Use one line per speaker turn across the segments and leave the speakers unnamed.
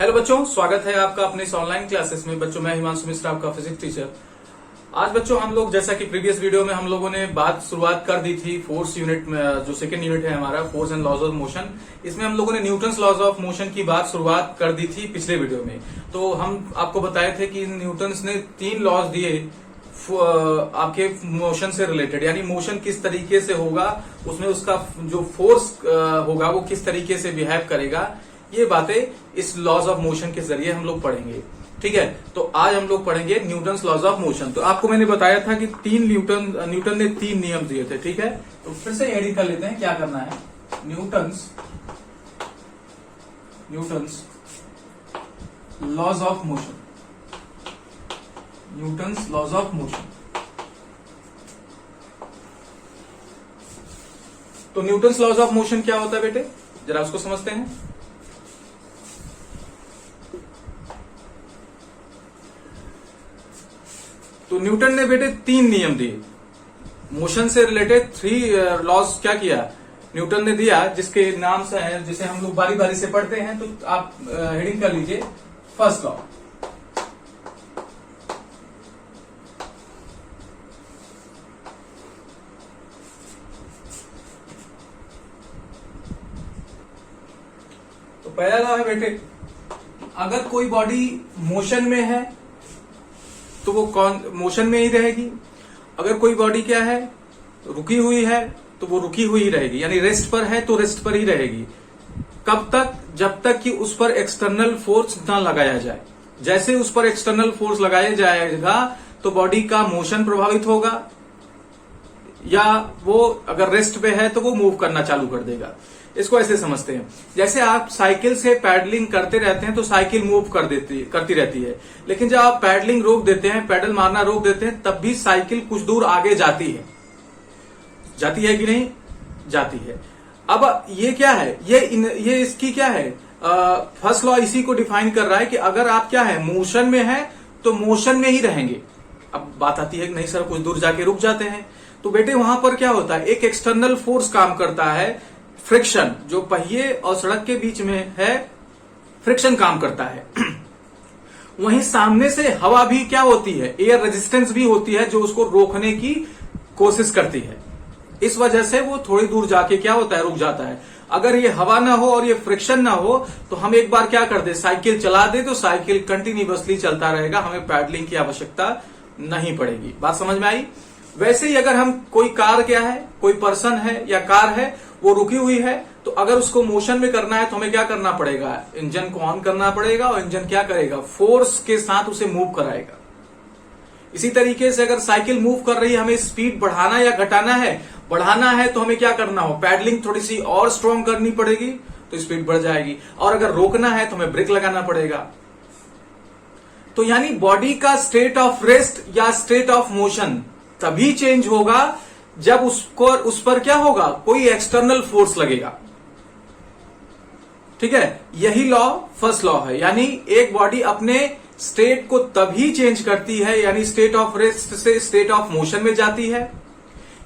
Hello बच्चों, स्वागत है आपका अपने इस ऑनलाइन क्लासेस में। बच्चों, मैं हिमांशु मिश्रा, आपका फिजिक्स टीचर। आज बच्चों हम लोग, जैसा कि प्रीवियस वीडियो में हम लोगों ने शुरुआत कर दी थी फोर्स यूनिट में, जो सेकंड यूनिट है हमारा force and laws of motion. इसमें हम लोगों ने न्यूटन्स लॉज ऑफ मोशन की बात शुरुआत कर दी थी पिछले वीडियो में। तो हम आपको बताए थे कि न्यूटन्स ने 3 लॉज दिए आपके मोशन से रिलेटेड, यानी मोशन किस तरीके से होगा, उसमें उसका जो फोर्स होगा वो किस तरीके से बिहेव करेगा। ये बातें इस लॉज ऑफ मोशन के जरिए हम लोग पढ़ेंगे। ठीक है, तो आज हम लोग पढ़ेंगे न्यूटन्स लॉज ऑफ मोशन। तो आपको मैंने बताया था कि न्यूटन ने 3 नियम दिए थे। ठीक है, तो फिर से एडिट कर लेते हैं। क्या करना है, Newton's laws of motion, Newton's laws of motion. तो न्यूटन्स लॉज ऑफ मोशन क्या होता है बेटे, जरा उसको समझते हैं। तो न्यूटन ने बेटे 3 नियम दिए मोशन से रिलेटेड। 3 लॉज क्या किया न्यूटन ने दिया, जिसके नाम से है, जिसे हम लोग बारी बारी से पढ़ते हैं। तो आप हेडिंग कर लीजिए फर्स्ट लॉ। तो पहला लॉ है बेटे, अगर कोई बॉडी मोशन में है तो वो मोशन में ही रहेगी। अगर कोई बॉडी क्या है, रुकी हुई है, तो वो रुकी हुई रहेगी, यानी रेस्ट पर है तो रेस्ट पर ही रहेगी। कब तक? जब तक कि उस पर एक्सटर्नल फोर्स ना लगाया जाए। जैसे उस पर एक्सटर्नल फोर्स लगाया जाएगा तो बॉडी का मोशन प्रभावित होगा, या वो अगर रेस्ट पे है तो वो मूव करना चालू कर देगा। इसको ऐसे समझते हैं, जैसे आप साइकिल से पैडलिंग करते रहते हैं तो साइकिल मूव करती रहती है, लेकिन जब आप पैडलिंग रोक देते हैं, पैडल मारना रोक देते हैं, तब भी साइकिल कुछ दूर आगे जाती है कि नहीं? जाती है। अब ये क्या है, ये इसकी क्या है, फर्स्ट लॉ इसी को डिफाइन कर रहा है कि अगर आप क्या है, मोशन में है तो मोशन में ही रहेंगे। अब बात आती है कि नहीं सर, कुछ दूर जाके रुक जाते हैं, तो बेटे वहां पर क्या होता है, एक एक्सटर्नल फोर्स काम करता है, फ्रिक्शन, जो पहिए और सड़क के बीच में है, फ्रिक्शन काम करता है। वहीं सामने से हवा भी क्या होती है, एयर रेजिस्टेंस भी होती है, जो उसको रोकने की कोशिश करती है। इस वजह से वो थोड़ी दूर जाके क्या होता है, रुक जाता है। अगर ये हवा ना हो और ये फ्रिक्शन ना हो तो हम एक बार क्या कर दे, साइकिल चला दे, तो साइकिल कंटिन्यूअसली चलता रहेगा, हमें पैडलिंग की आवश्यकता नहीं पड़ेगी। बात समझ में आई? वैसे ही अगर हम कोई कार क्या है, कोई पर्सन है या कार है, वो रुकी हुई है, तो अगर उसको मोशन में करना है तो हमें क्या करना पड़ेगा, इंजन को ऑन करना पड़ेगा, और इंजन क्या करेगा, फोर्स के साथ उसे मूव कराएगा। इसी तरीके से अगर साइकिल मूव कर रही है, हमें स्पीड बढ़ाना या घटाना है, बढ़ाना है तो हमें क्या करना हो, पैडलिंग थोड़ी सी और स्ट्रांग करनी पड़ेगी, तो स्पीड बढ़ जाएगी। और अगर रोकना है तो हमें ब्रेक लगाना पड़ेगा। तो यानी बॉडी का स्टेट ऑफ रेस्ट या स्टेट ऑफ मोशन तभी चेंज होगा जब उस पर क्या होगा, कोई एक्सटर्नल फोर्स लगेगा। ठीक है, यही लॉ फर्स्ट लॉ है। यानी एक बॉडी अपने स्टेट को तभी चेंज करती है, यानी स्टेट ऑफ रेस्ट से स्टेट ऑफ मोशन में जाती है,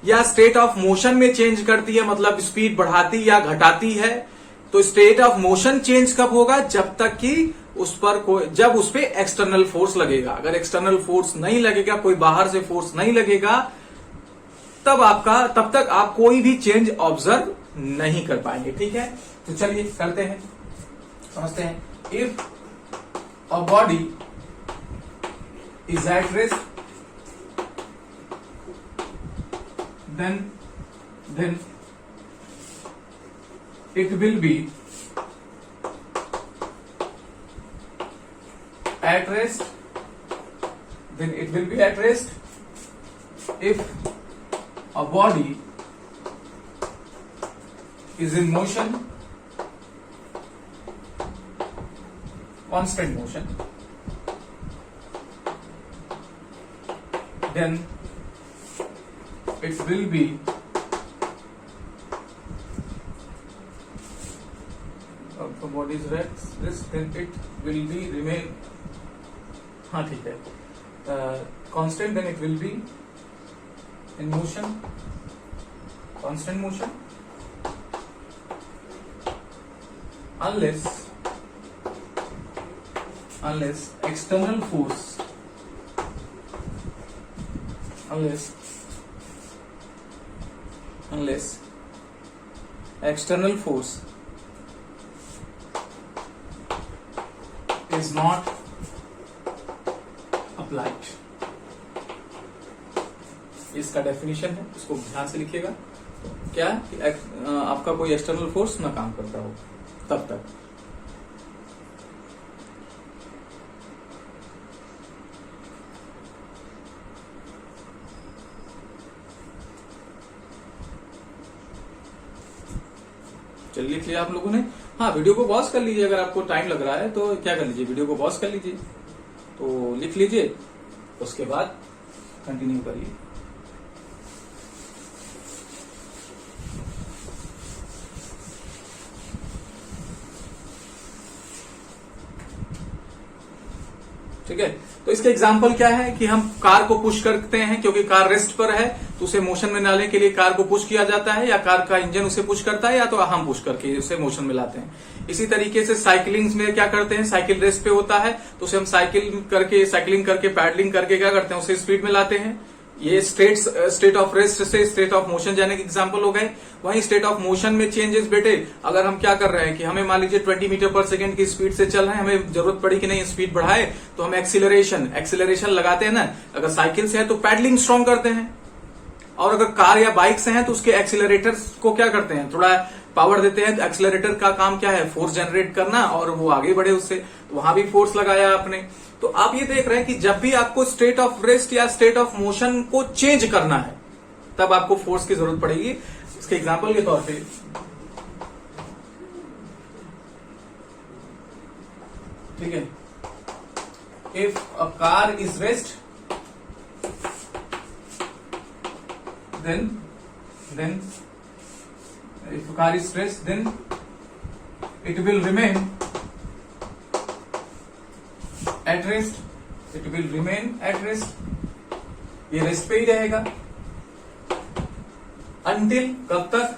या स्टेट ऑफ मोशन में चेंज करती है, मतलब स्पीड बढ़ाती या घटाती है। तो स्टेट ऑफ मोशन चेंज कब होगा, जब तक कि जब उस पर एक्सटर्नल फोर्स लगेगा। अगर एक्सटर्नल फोर्स नहीं लगेगा, कोई बाहर से फोर्स नहीं लगेगा, तब तक आप कोई भी चेंज ऑब्जर्व नहीं कर पाएंगे। ठीक है, तो चलिए करते हैं, समझते हैं। If a body is at rest, then it will be at rest, if a body is in motion, constant motion, then it will be the body is rest, then it will be remain, हाँ ठीक है, constant, then it will be in motion, constant motion, unless unless external force is not applied। इसका definition है, इसको ध्यान से लिखिएगा। क्या कि आपका कोई एक्सटर्नल फोर्स ना काम करता हो तब तक। चलिए लिख लिया आप लोगों ने। हाँ, वीडियो को पॉज कर लीजिए, अगर आपको टाइम लग रहा है तो क्या कर लीजिए, वीडियो को पॉज कर लीजिए, तो लिख लीजिए, उसके बाद कंटिन्यू करिए। ठीक है, तो इसके एग्जाम्पल क्या है कि हम कार को पुश करते हैं, क्योंकि कार रेस्ट पर है तो उसे मोशन में लाने के लिए कार को पुश किया जाता है, या कार का इंजन उसे पुश करता है, या तो हम पुश करके उसे मोशन में लाते हैं। इसी तरीके से साइकिलिंग में क्या करते हैं, साइकिल रेस्ट पे होता है तो उसे हम साइकिलिंग करके पैडलिंग करके क्या करते हैं, उसे स्पीड में लाते हैं। ये स्टेट ऑफ रेस्ट से स्टेट ऑफ मोशन जाने के एग्जाम्पल हो गए। वहीं स्टेट ऑफ मोशन में चेंजेस बेटे, अगर हम क्या कर रहे हैं कि हमें मान लीजिए 20 मीटर पर सेकंड की स्पीड से चल रहे हैं, हमें जरूरत पड़ी कि नहीं स्पीड बढ़ाए, तो हम एक्सीलरेशन लगाते हैं ना। अगर साइकिल से है तो पैडलिंग स्ट्रांग करते हैं, और अगर कार या बाइक से है तो उसके एक्सीलरेटर को क्या करते हैं, थोड़ा पावर देते हैं। तो एक्सीलरेटर का काम क्या है, फोर्स जनरेट करना और वो आगे बढ़े उससे, तो वहां भी फोर्स लगाया आपने। तो आप ये देख रहे हैं कि जब भी आपको स्टेट ऑफ रेस्ट या स्टेट ऑफ मोशन को चेंज करना है तब आपको फोर्स की जरूरत पड़ेगी। इसके एग्जांपल के तौर पे ठीक है, if a car is rest then if a car is stressed then it will remain at rest, ये रेस्ट पे ही रहेगा until कब तक,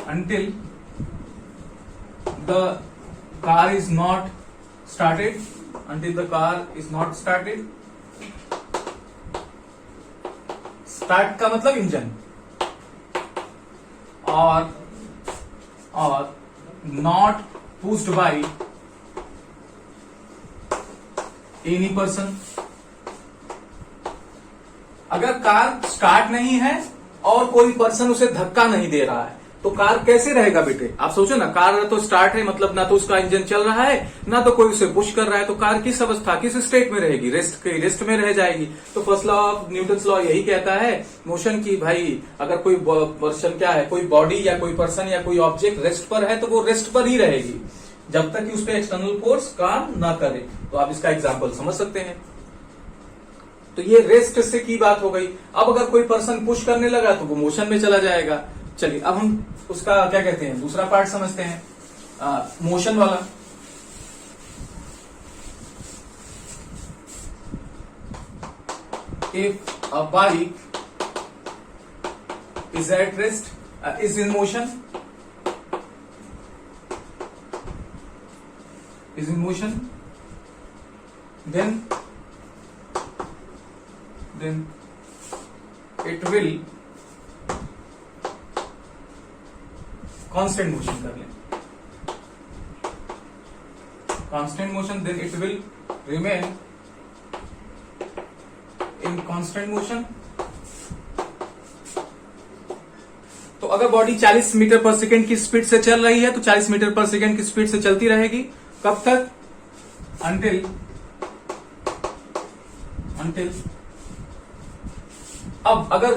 until the car is not started, start का मतलब इंजन, और not pushed by any person. अगर car start नहीं है और कोई पर्सन उसे धक्का नहीं दे रहा है तो कार कैसे रहेगा बेटे, आप सोचो ना। कार तो स्टार्ट है, मतलब ना तो उसका इंजन चल रहा है ना तो कोई उसे पुश कर रहा है, तो कार किस अवस्था, किस स्टेट में रहेगी, रेस्ट में रह जाएगी। तो first law of Newton's law यही कहता है मोशन की, भाई अगर कोई पर्सन क्या है, कोई बॉडी या कोई पर्सन या कोई ऑब्जेक्ट रेस्ट पर है तो वो रेस्ट पर ही रहेगी जब तक कि उस पर एक्सटर्नल फोर्स काम ना करे। तो आप इसका एग्जाम्पल समझ सकते हैं। तो ये रेस्ट से की बात हो गई। अब अगर कोई पर्सन पुश करने लगा तो वो मोशन में चला जाएगा। चलिए अब हम उसका क्या कहते हैं, दूसरा पार्ट समझते हैं, मोशन वाला। If a bike is at rest, is in motion, then it will constant motion कर लें, constant motion, then it will remain in constant motion। तो अगर बॉडी 40 मीटर पर सेकेंड की स्पीड से चल रही है तो 40 मीटर पर सेकेंड की स्पीड से चलती रहेगी। कब तक, until अब अगर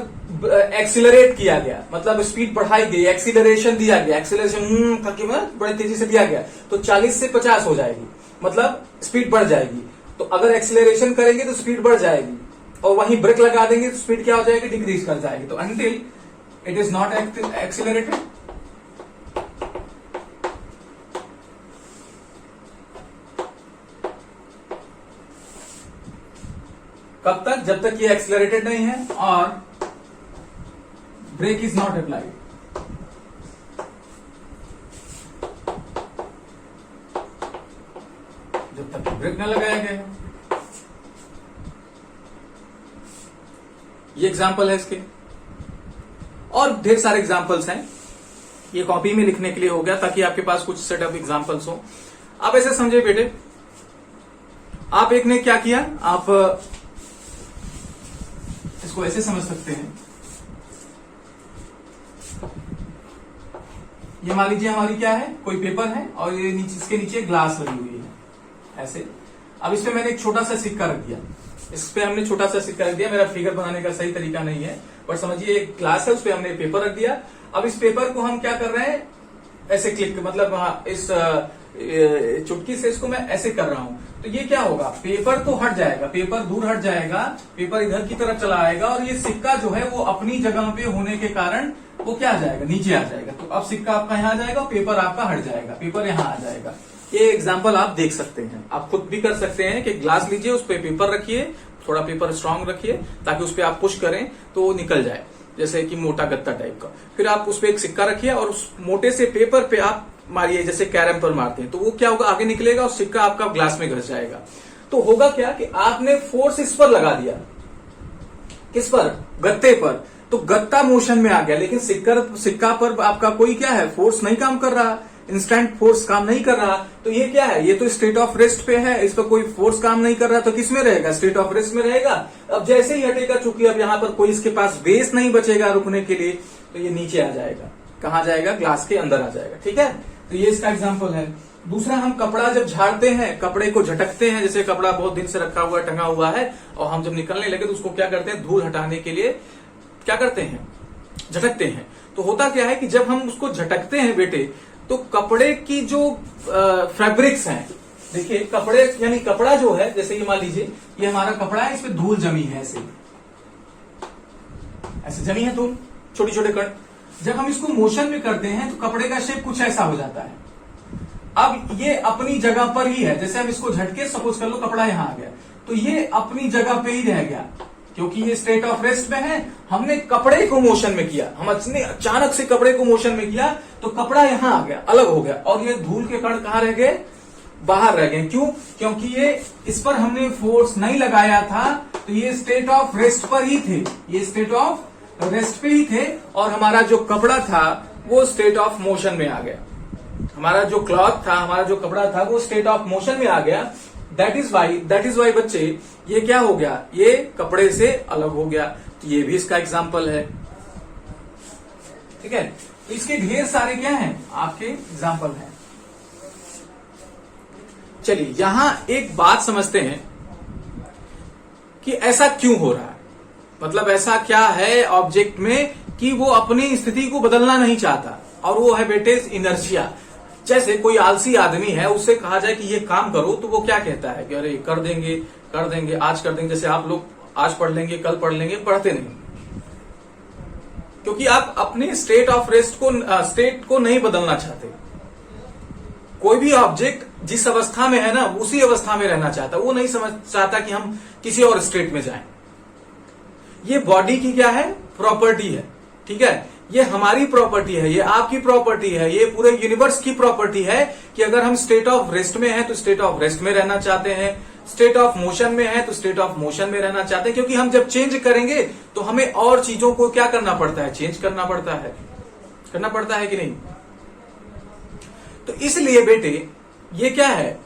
एक्सीलरेट किया गया, मतलब स्पीड बढ़ाई गई, एक्सीलरेशन दिया गया, एक्सीलरेशन करके बड़ी तेजी से दिया गया तो 40 से 50 हो जाएगी, मतलब स्पीड बढ़ जाएगी। तो अगर एक्सीलरेशन करेंगे तो स्पीड बढ़ जाएगी, और वहीं ब्रेक लगा देंगे तो स्पीड क्या हो जाएगी, डिक्रीज कर जाएगी। तो until it is not accelerated, कब तक, जब तक ये एक्सीलरेटेड नहीं है और ब्रेक इज नॉट अप्लाइड। जब तक ब्रेक न लगाया गया है। ये एग्जाम्पल है इसके, और ढेर सारे एग्जाम्पल्स हैं। ये कॉपी में लिखने के लिए हो गया ताकि आपके पास कुछ सेट ऑफ एग्जाम्पल्स हो। आप ऐसे समझे बेटे, आप एक ने क्या किया, आप इसको ऐसे समझ सकते हैं। ये मान लीजिए हमारी क्या है, कोई पेपर है और ये नीचे, इसके नीचे ग्लास लगी हुई है ऐसे। अब इस पे मैंने एक छोटा सा सिक्का रख दिया, इस पे हमने छोटा सा सिक्का रख दिया। मेरा फिगर बनाने का सही तरीका नहीं है, पर समझिए एक ग्लास है, उस पे हमने पेपर रख दिया। अब इस पेपर को हम क्या कर रहे हैं, ऐसे क्लिक, मतलब इस चुटकी से इसको मैं ऐसे कर रहा हूं, तो ये क्या होगा, पेपर तो हट जाएगा, पेपर दूर हट जाएगा, पेपर इधर की तरफ चला आएगा, और ये सिक्का जो है वो अपनी जगह पे होने के कारण वो क्या आ जाएगा, नीचे आ जाएगा। तो अब सिक्का आपका यहाँ आ जाएगा, पेपर आपका हट जाएगा, पेपर यहाँ आ जाएगा। ये एग्जाम्पल आप देख सकते हैं, आप खुद भी कर सकते हैं कि ग्लास लीजिए, उस पर पेपर रखिए, थोड़ा पेपर स्ट्रांग रखिए ताकि उस पर आप पुश करें तो वो निकल जाए, जैसे कि मोटा गत्ता टाइप का। फिर आप उस पर एक सिक्का रखिए और उस मोटे से पेपर पे आप मारिए, जैसे कैरम पर मारते हैं, तो वो क्या होगा, आगे निकलेगा और सिक्का आपका ग्लास में घस जाएगा। तो होगा क्या कि आपने फोर्स इस पर लगा दिया, किस पर, गत्ते पर, तो गत्ता मोशन में आ गया, लेकिन सिक्का पर आपका कोई क्या है, फोर्स नहीं काम कर रहा, इंस्टेंट फोर्स काम नहीं कर रहा। तो ये क्या है, ये तो स्टेट ऑफ रेस्ट पे है, इस पर कोई फोर्स काम नहीं कर रहा, तो किस में रहेगा, स्टेट ऑफ रेस्ट में रहेगा। अब जैसे ही हटेगा, चूंकि अब यहाँ पर कोई इसके पास बेस नहीं बचेगा रुकने के लिए, तो ये नीचे आ जाएगा, कहाँ जाएगा, ग्लास के अंदर आ जाएगा। ठीक है, तो ये इसका एग्जाम्पल है। दूसरा, हम कपड़ा जब झाड़ते हैं, कपड़े को झटकते हैं, जैसे कपड़ा बहुत दिन से रखा हुआ टंगा हुआ है और हम जब निकलने लगे तो उसको क्या करते हैं, धूल हटाने के लिए क्या करते हैं, झटकते हैं। तो होता क्या है कि जब हम उसको झटकते हैं बेटे, तो कपड़े की जो फैब्रिक्स हैं, देखिए कपड़े यानी कपड़ा जो है, जैसे ये मान लीजिए ये हमारा कपड़ा है, इस पे धूल जमी है, ऐसे ऐसे जमी है धूल, छोटी छोटे कण। जब हम इसको मोशन में करते हैं तो कपड़े का शेप कुछ ऐसा हो जाता है। अब ये अपनी जगह पर ही है, जैसे हम इसको झटके, सपोज कर लो कपड़ा यहां आ गया, तो ये अपनी जगह पे ही रह गया, क्योंकि ये स्टेट ऑफ रेस्ट में है। हमने कपड़े को मोशन में किया, हम अचानक से कपड़े को मोशन में किया, तो कपड़ा यहां आ गया, अलग हो गया, और ये धूल के कण कहां रह गए, बाहर रह गए। क्यों, क्योंकि ये इस पर हमने फोर्स नहीं लगाया था, तो ये स्टेट ऑफ रेस्ट पर ही थे, ये स्टेट ऑफ रेस्ट पे ही थे, और हमारा जो कपड़ा था वो स्टेट ऑफ मोशन में आ गया, हमारा जो क्लॉथ था, हमारा जो कपड़ा था वो स्टेट ऑफ मोशन में आ गया। दैट इज वाई बच्चे, ये क्या हो गया, ये कपड़े से अलग हो गया। तो ये भी इसका एग्जाम्पल है। ठीक है, तो इसके ढेर सारे क्या हैं, आपके एग्जाम्पल हैं। चलिए यहां एक बात समझते हैं कि ऐसा क्यों हो रहा है, मतलब ऐसा क्या है ऑब्जेक्ट में कि वो अपनी स्थिति को बदलना नहीं चाहता, और वो है बेटे इनर्शिया। जैसे कोई आलसी आदमी है, उससे कहा जाए कि ये काम करो, तो वो क्या कहता है कि अरे कर देंगे आज कर देंगे, जैसे आप लोग आज पढ़ लेंगे, कल पढ़ लेंगे, पढ़ते नहीं, क्योंकि आप अपने स्टेट ऑफ रेस्ट को, स्टेट को नहीं बदलना चाहते। कोई भी ऑब्जेक्ट जिस अवस्था में है ना, उसी अवस्था में रहना चाहता, वो नहीं समझ चाहता कि हम किसी और स्टेट में जाएं। ये बॉडी की क्या है, प्रॉपर्टी है। ठीक है, ये हमारी प्रॉपर्टी है, ये आपकी प्रॉपर्टी है, ये पूरे यूनिवर्स की प्रॉपर्टी है कि अगर हम स्टेट ऑफ रेस्ट में हैं तो स्टेट ऑफ रेस्ट में रहना चाहते हैं, स्टेट ऑफ मोशन में है तो स्टेट ऑफ मोशन में रहना चाहते हैं, क्योंकि हम जब चेंज करेंगे तो हमें और चीजों को क्या करना पड़ता है, चेंज करना पड़ता है कि नहीं। तो इसलिए बेटे ये क्या है,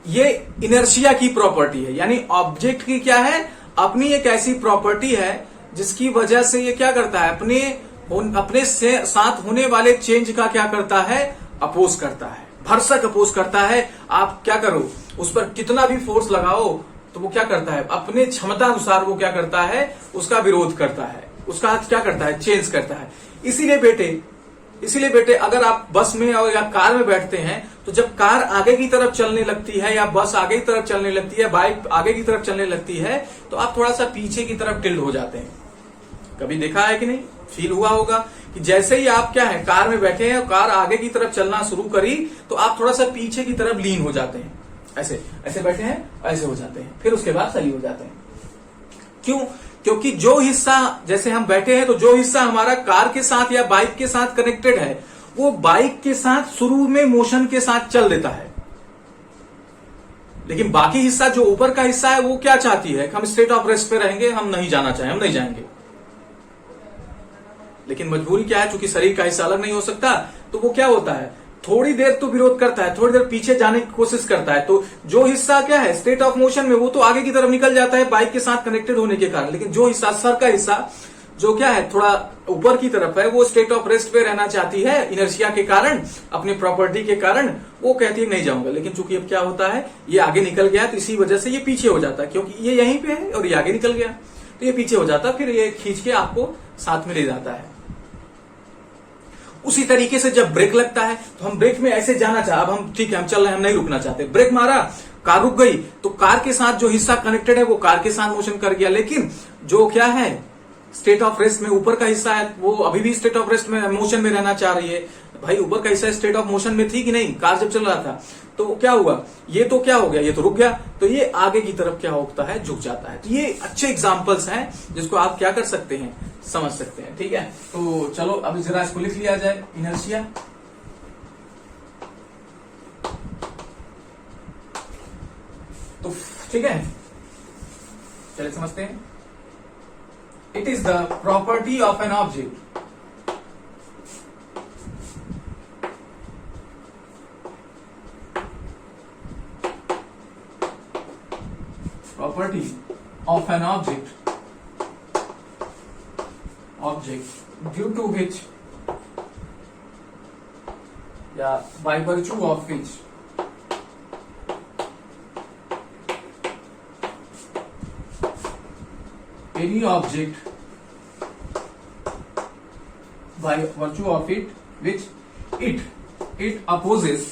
ये इनर्शिया की प्रॉपर्टी है, यानी ऑब्जेक्ट की क्या है, अपनी एक ऐसी प्रॉपर्टी है जिसकी वजह से ये क्या करता है, अपने से साथ होने वाले चेंज का क्या करता है, अपोज करता है, भरसक अपोज करता है। आप क्या करो, उस पर कितना भी फोर्स लगाओ तो वो क्या करता है, अपने क्षमता अनुसार वो क्या करता है, उसका विरोध करता है, उसका क्या करता है, चेंज करता है। इसीलिए बेटे अगर आप बस में और या कार में बैठते हैं, तो जब कार आगे की तरफ चलने लगती है या बस आगे की तरफ चलने लगती है, बाइक आगे की तरफ चलने लगती है, तो आप थोड़ा सा पीछे की तरफ टिल्ट हो जाते हैं। कभी देखा है कि नहीं, फील हुआ होगा कि जैसे ही आप क्या है, कार में बैठे हैं, कार आगे की तरफ चलना शुरू करी तो आप थोड़ा सा पीछे की तरफ लीन हो जाते हैं, ऐसे बैठे हैं, ऐसे हो जाते हैं, फिर उसके बाद सही हो जाते हैं। क्यों, क्योंकि जो हिस्सा, जैसे हम बैठे हैं तो जो हिस्सा हमारा कार के साथ या बाइक के साथ कनेक्टेड है, वो बाइक के साथ शुरू में मोशन के साथ चल देता है। लेकिन बाकी हिस्सा जो ऊपर का हिस्सा है वो क्या चाहती है कि हम स्टेट ऑफ रेस्ट पे रहेंगे, हम नहीं जाना चाहें, हम नहीं जाएंगे। लेकिन मजबूरी क्या है, चूंकि शरीर का हिस्सा अलग नहीं हो सकता, तो वो क्या होता है, थोड़ी देर तो विरोध करता है, थोड़ी देर पीछे जाने की कोशिश करता है। तो जो हिस्सा क्या है स्टेट ऑफ मोशन में, वो तो आगे की तरफ निकल जाता है बाइक के साथ कनेक्टेड होने के कारण। लेकिन जो हिस्सा सर का हिस्सा जो क्या है थोड़ा ऊपर की तरफ है, वो स्टेट ऑफ रेस्ट पे रहना चाहती है इनर्शिया के कारण, अपनी प्रॉपर्टी के कारण वो कहती है नहीं जाऊंगा। लेकिन चूंकि अब क्या होता है, ये आगे निकल गया, तो इसी वजह से ये पीछे हो जाता है, क्योंकि ये यहीं पे है और ये आगे निकल गया, तो ये पीछे हो जाता है, फिर ये खींच के आपको साथ में ले जाता है। उसी तरीके से जब ब्रेक लगता है तो हम ब्रेक में ऐसे जाना चाह, अब हम ठीक है हम चल रहे हैं, हम नहीं रुकना चाहते, ब्रेक मारा, कार रुक गई, तो कार के साथ जो हिस्सा कनेक्टेड है वो कार के साथ मोशन कर गया। लेकिन जो क्या है स्टेट ऑफ रेस्ट में ऊपर का हिस्सा है, वो अभी भी स्टेट ऑफ रेस्ट में मोशन में रहना चाह रही है। भाई ऊपर का हिस्सा स्टेट ऑफ मोशन में थी कि नहीं, कार जब चल रहा था, तो क्या हुआ, ये तो क्या हो गया, ये तो रुक गया, तो ये आगे की तरफ क्या होता है, झुक जाता है। तो ये अच्छे एग्जाम्पल्स हैं जिसको आप क्या कर सकते हैं, समझ सकते हैं। ठीक है, तो चलो अभी जरा इसको लिख लिया जाए, इनर्शिया। तो ठीक है, चलिए समझते हैं। It is the property of an object property of an object due to which, by virtue of which any object, by virtue of it which it opposes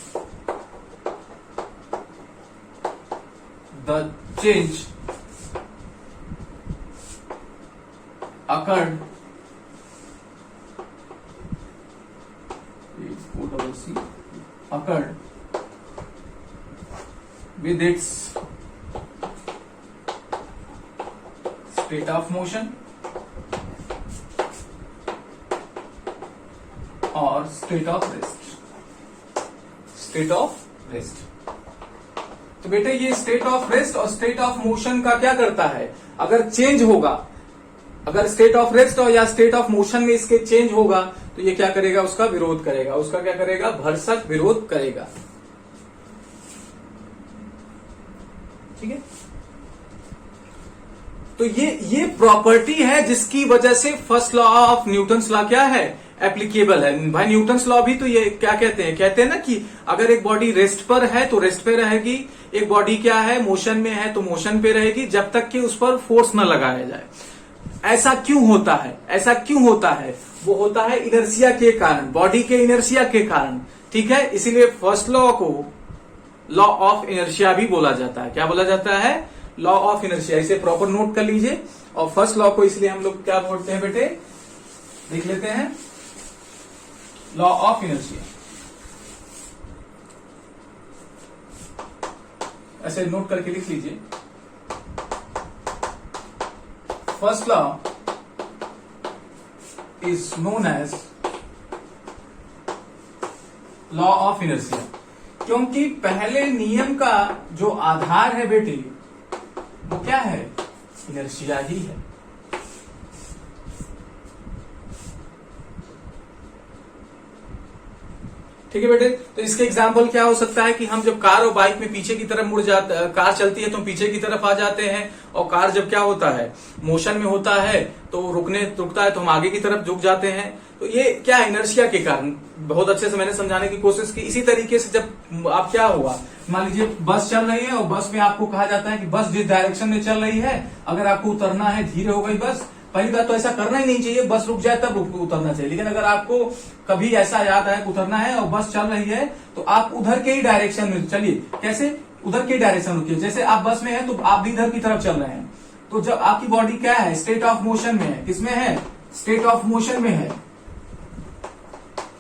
the change occurred with its state of motion or state of rest। तो बेटे ये state of rest और state of motion का क्या करता है, अगर change होगा, अगर स्टेट ऑफ रेस्ट और या स्टेट ऑफ मोशन में इसके चेंज होगा, तो ये क्या करेगा, उसका विरोध करेगा, उसका क्या करेगा, भरसक विरोध करेगा। ठीक है, तो ये प्रॉपर्टी है जिसकी वजह से first law of Newton's law क्या है, एप्लीकेबल है। भाई न्यूटन्स लॉ भी तो ये क्या कहते हैं ना कि अगर एक बॉडी रेस्ट पर है तो रेस्ट पे रहेगी, एक बॉडी क्या है मोशन में है तो मोशन पे रहेगी, जब तक कि उस पर फोर्स न लगाया जाए। ऐसा क्यों होता है, ऐसा क्यों होता है, वो होता है इनर्शिया के कारण, बॉडी के इनर्शिया के कारण। ठीक है, इसीलिए फर्स्ट लॉ को लॉ ऑफ इनर्शिया भी बोला जाता है। क्या बोला जाता है, लॉ ऑफ इनर्शिया। इसे प्रॉपर नोट कर लीजिए। और फर्स्ट लॉ को इसलिए हम लोग क्या बोलते हैं बेटे, देख लेते हैं, लॉ ऑफ इनर्शिया। ऐसे नोट करके लिख लीजिए, first law is known as law of inertia, क्योंकि पहले नियम का जो आधार है बेटे वो क्या है, इनर्शिया ही है। ठीक है बेटे, तो इसके एग्जाम्पल क्या हो सकता है कि हम जब कार और बाइक में पीछे की तरफ मुड़ जाते, कार चलती है तो पीछे की तरफ आ जाते हैं, और कार जब क्या होता है मोशन में होता है तो रुकता है तो हम आगे की तरफ झुक जाते हैं। तो ये क्या है, इनर्शिया के कारण। बहुत अच्छे से मैंने समझाने की कोशिश की। इसी तरीके से जब आप क्या हुआ, मान लीजिए बस चल रही है और बस में आपको कहा जाता है कि बस जिस डायरेक्शन में चल रही है, अगर आपको उतरना है, धीरे हो गई बस, पहली बात तो ऐसा करना ही नहीं चाहिए, बस रुक जाए तब उतरना चाहिए। लेकिन अगर आपको कभी ऐसा याद आया कि उतरना है और बस चल रही है तो आप उधर के ही डायरेक्शन में चलिए। कैसे, उधर के डायरेक्शन रुकिए। जैसे आप बस में है तो आप भी इधर की तरफ चल रहे हैं, तो जब आपकी बॉडी क्या है, स्टेट ऑफ मोशन में है। किसमें है, स्टेट ऑफ मोशन में है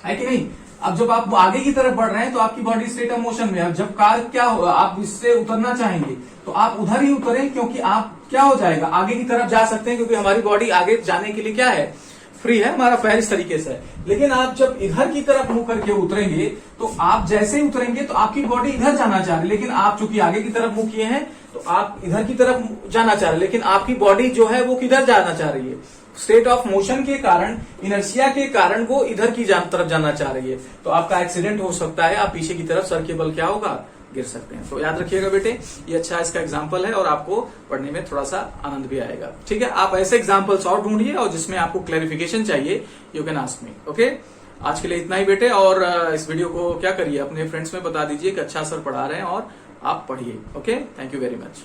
कि नहीं। अब जब आप आगे की तरफ बढ़ रहे हैं तो आपकी बॉडी स्टेट ऑफ मोशन में है। जब कार क्या हो, आप इससे उतरना चाहेंगे तो आप उधर ही उतरें, क्योंकि आप क्या हो जाएगा, आगे की तरफ जा सकते हैं, क्योंकि हमारी बॉडी आगे जाने के लिए क्या है, फ्री है, हमारा पैर इस तरीके से है। लेकिन आप जब इधर की तरफ मुंह करके उतरेंगे तो आप जैसे ही उतरेंगे तो आपकी बॉडी इधर जाना चाह रही है, लेकिन आप चूंकि आगे की तरफ मुंह किए हैं तो आप इधर की तरफ जाना चाह रहे हैं, लेकिन आपकी बॉडी जो है वो किधर जाना चाह रही है, स्टेट ऑफ मोशन के कारण, इनर्शिया के कारण वो इधर की तरफ जाना चाह रही है। तो आपका एक्सीडेंट हो सकता है, आप पीछे की तरफ सर के बल क्या होगा, गिर सकते हैं। तो याद रखिएगा बेटे, ये अच्छा इसका एग्जाम्पल है और आपको पढ़ने में थोड़ा सा आनंद भी आएगा। ठीक है, आप ऐसे एग्जाम्पल्स और ढूंढिए और जिसमें आपको क्लैरिफिकेशन चाहिए, you can ask me. Okay, आज के लिए इतना ही बेटे। और इस वीडियो को क्या करिए, अपने फ्रेंड्स में बता दीजिए कि अच्छा सर पढ़ा रहे हैं और आप पढ़िए। Okay, thank you very much.